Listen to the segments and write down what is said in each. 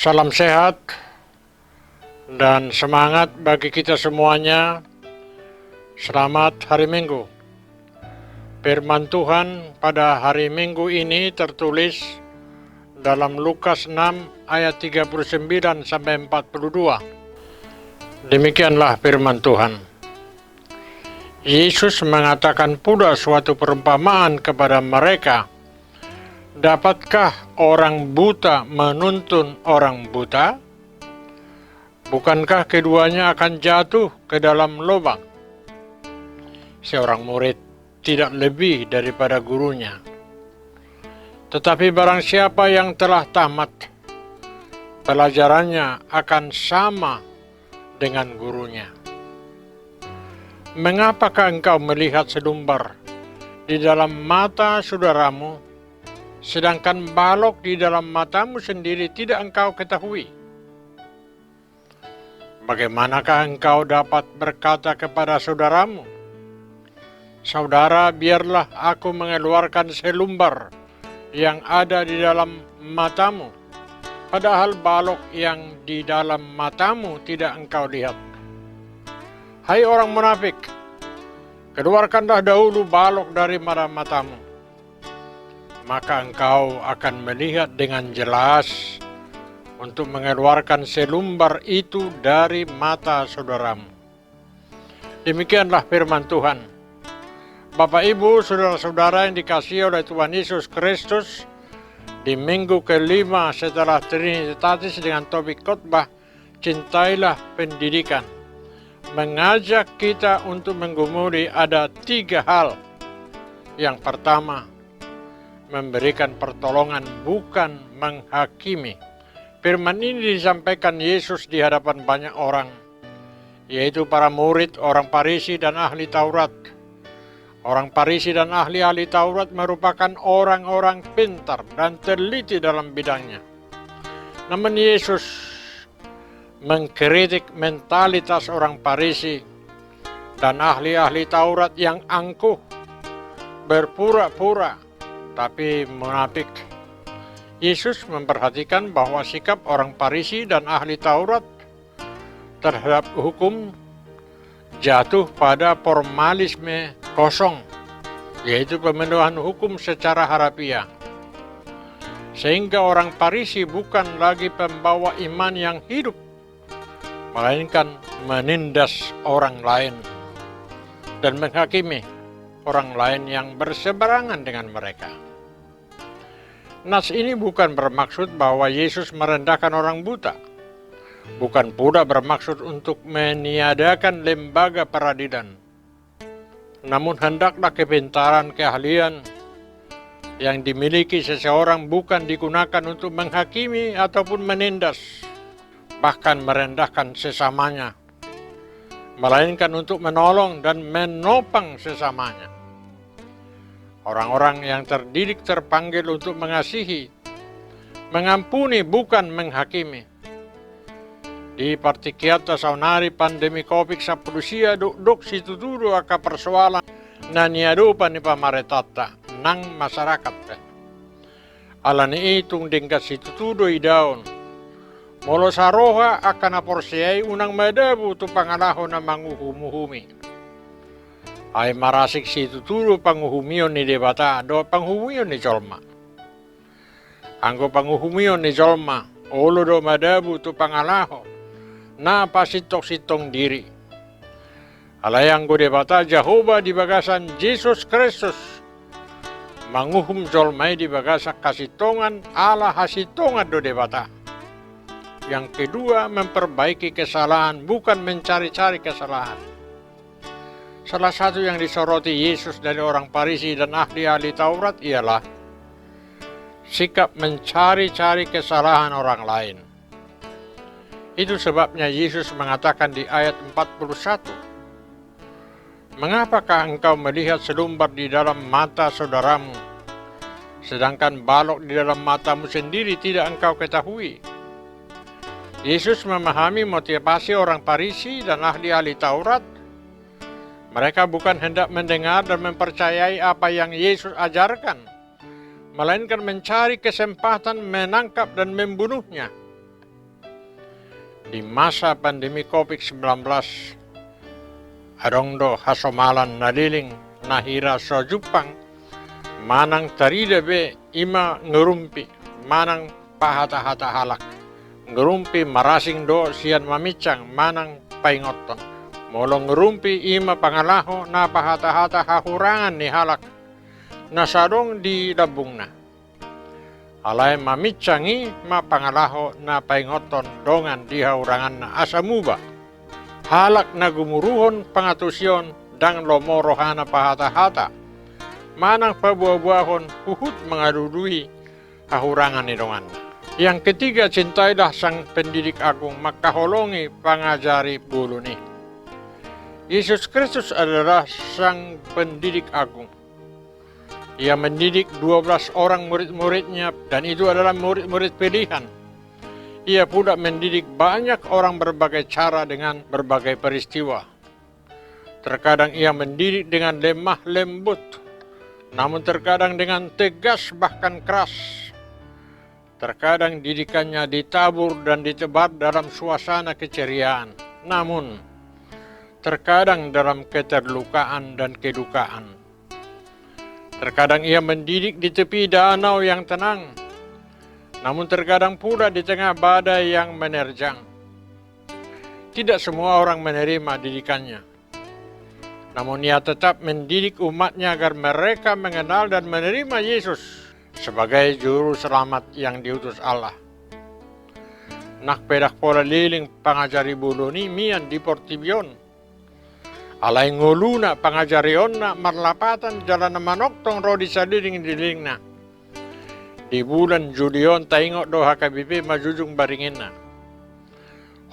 Salam sehat dan semangat bagi kita semuanya. Selamat hari Minggu. Firman Tuhan pada hari Minggu ini tertulis dalam Lukas 6 ayat 39 sampai 42. Demikianlah firman Tuhan. Yesus mengatakan pula suatu perumpamaan kepada mereka. Dapatkah orang buta menuntun orang buta? Bukankah keduanya akan jatuh ke dalam lubang? Seorang murid tidak lebih daripada gurunya. Tetapi barang siapa yang telah tamat, pelajarannya akan sama dengan gurunya. Mengapakah engkau melihat selumbar di dalam mata saudaramu, sedangkan balok di dalam matamu sendiri tidak engkau ketahui? Bagaimanakah engkau dapat berkata kepada saudaramu, "Saudara, biarlah aku mengeluarkan selumbar yang ada di dalam matamu," padahal balok yang di dalam matamu tidak engkau lihat? Hai orang munafik, keluarkanlah dahulu balok dari matamu, maka engkau akan melihat dengan jelas untuk mengeluarkan selumbar itu dari mata saudaramu. Demikianlah firman Tuhan. Bapak, Ibu, saudara-saudara yang dikasihi oleh Tuhan Yesus Kristus, di minggu kelima setelah Trinitatis dengan topik khotbah Cintailah Pendidikan, mengajak kita untuk menggumuli ada 3 hal. Yang pertama, memberikan pertolongan, bukan menghakimi. Firman ini disampaikan Yesus di hadapan banyak orang, yaitu para murid, orang Farisi dan ahli Taurat. Orang Farisi dan ahli-ahli Taurat merupakan orang-orang pintar dan teliti dalam bidangnya. Namun Yesus mengkritik mentalitas orang Farisi dan ahli-ahli Taurat yang angkuh, berpura-pura, tapi munafik. Yesus memperhatikan bahwa sikap orang Farisi dan ahli Taurat terhadap hukum jatuh pada formalisme kosong, yaitu pemenuhan hukum secara harafiah. Sehingga orang Farisi bukan lagi pembawa iman yang hidup, melainkan menindas orang lain dan menghakimi orang lain yang berseberangan dengan mereka. Nas ini bukan bermaksud bahwa Yesus merendahkan orang buta, bukan pula bermaksud untuk meniadakan lembaga peradilan. Namun hendaklah kepintaran, keahlian yang dimiliki seseorang bukan digunakan untuk menghakimi ataupun menindas, bahkan merendahkan sesamanya, melainkan untuk menolong dan menopang sesamanya. Orang-orang yang terdidik terpanggil untuk mengasihi, mengampuni, bukan menghakimi. Di partikiata saunari pandemi COVID sapulusia duk situtudo aka persoalan na niadupa ni pamaretata nang masyarakat. Alani itung dingkat situtudo idaon. Molo saroha akan aporsiay unang madabu tu pangalaho na manguhumuhumi. Ay marasik situtudo panguhumion ni debata do panguhumion ni jolma. Anggo panguhumion ni jolma, olo do madabu tu pangalaho na pasitok-sitong diri. Alayang go debata Jehovah di bagasan Jesus Kristus, manguhum jolmai di bagasak kasitongan ala hasitongan do debata. Yang kedua, memperbaiki kesalahan, bukan mencari-cari kesalahan. Salah satu yang disoroti Yesus dari orang Farisi dan ahli-ahli Taurat ialah sikap mencari-cari kesalahan orang lain. Itu sebabnya Yesus mengatakan di ayat 41, "Mengapakah engkau melihat selumbar di dalam mata saudaramu, sedangkan balok di dalam matamu sendiri tidak engkau ketahui?" Yesus memahami motivasi orang Farisi dan ahli-ahli Taurat. Mereka bukan hendak mendengar dan mempercayai apa yang Yesus ajarkan, melainkan mencari kesempatan menangkap dan membunuhnya. di masa pandemi COVID-19, adong do hasomalan naliling nahira so Jepang, manang tarida be ima ngerumpi, manang pahata-hata halak, ngerumpi marasing do sian mamicang, manang paingoton. Molong ngerumpi ima pangalaho na pahata-hata hahurangan ni halak, nasadong di labung na. Alay mamicangi ma pangalaho na paingoton dongan di haurangan na asamuba. Halak na gumuruhon pangatusyon dang lomorohana pahata-hata. Manang pabuah-buahon huhut mga duduhi hahurangan ni dongan. Yang ketiga, cintailah sang pendidik agung makaholongi pangajari bulu ni. Yesus Kristus adalah sang pendidik agung. Ia mendidik 12 orang murid-muridnya dan itu adalah murid-murid pilihan. Ia pula mendidik banyak orang berbagai cara dengan berbagai peristiwa. Terkadang ia mendidik dengan lemah lembut, namun terkadang dengan tegas bahkan keras. Terkadang didikannya ditabur dan ditebar dalam suasana keceriaan, namun terkadang dalam keterlukaan dan kedukaan. Terkadang ia mendidik di tepi danau yang tenang, namun terkadang pula di tengah badai yang menerjang. Tidak semua orang menerima didikannya, namun ia tetap mendidik umatnya agar mereka mengenal dan menerima Yesus sebagai juru selamat yang diutus Allah. Nak pedak pola liling pangajari buluni mian di Portibion. Alay nguluna pangajarion na marlapatan jalan na manoktong rodi sa liling na. Di bulan Julion taingo do HKBP majujung baringin na.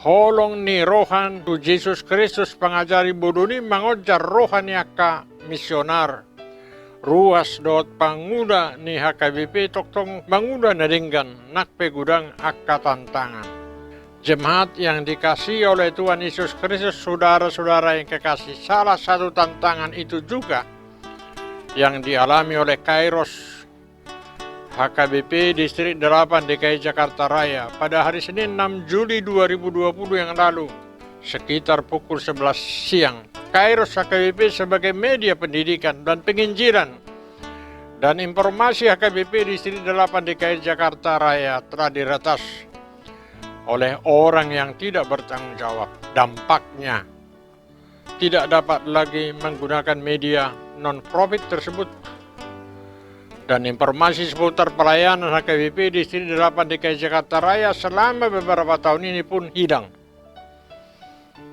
Holong ni rohan tu Jesus Kristus pangajari buluni mangojar rohan ni aka misionar. Ruas dot panguda ni HKBP toktong manguda na dinggan nakpe gudang aka tantangan. Jemaat yang dikasih oleh Tuhan Yesus Kristus, saudara-saudara yang kekasih, salah satu tantangan itu juga yang dialami oleh Kairos HKBP Distrik 8 DKI Jakarta Raya pada hari Senin 6 Juli 2020 yang lalu, sekitar pukul 11 siang. Kairos HKBP sebagai media pendidikan dan penginjilan dan informasi HKBP Distrik 8 DKI Jakarta Raya telah diretas oleh orang yang tidak bertanggung jawab. Dampaknya tidak dapat lagi menggunakan media non-profit tersebut dan informasi seputar pelayanan HKBP Distrik 8 DKI Jakarta Raya selama beberapa tahun ini pun hilang.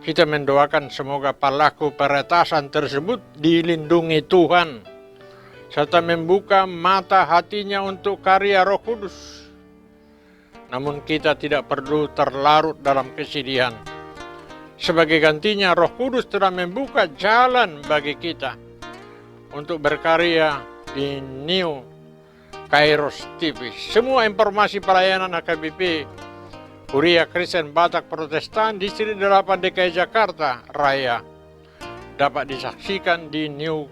Kita mendoakan semoga pelaku peretasan tersebut dilindungi Tuhan serta membuka mata hatinya untuk karya Roh Kudus. Namun kita tidak perlu terlarut dalam kesedihan. Sebagai gantinya Roh Kudus telah membuka jalan bagi kita untuk berkarya di New Kairos TV. Semua informasi pelayanan HKBP Huria Kristen Batak Protestan Distrik 8 DKI Jakarta Raya dapat disaksikan di New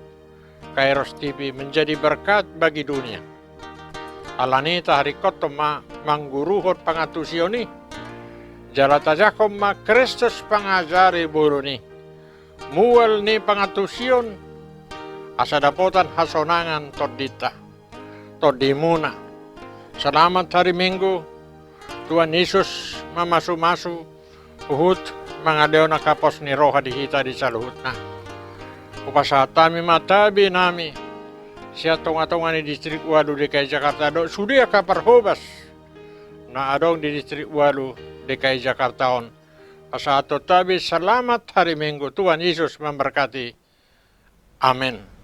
Kairos TV menjadi berkat bagi dunia. Alani taharikot ma mangguruhot pangatusioni jalatajakom ma Kristus pangajari buruni mual ni pangatusion asadapotan hasonangan todita todimuna. Selamat hari Minggu, Tuhan Yesus mamasu-masu uhut mangadeo nakapos ni roha dihita di saluhut na upasatami matabi nami siya tonga-tonga ni Distrik 8 DKI Jakarta do sudia kaparhobas na adong di Distrik 8 DKI Jakarta on. Pasato tabi selamat hari Minggu. Tuhan Yesus memberkati. Amin.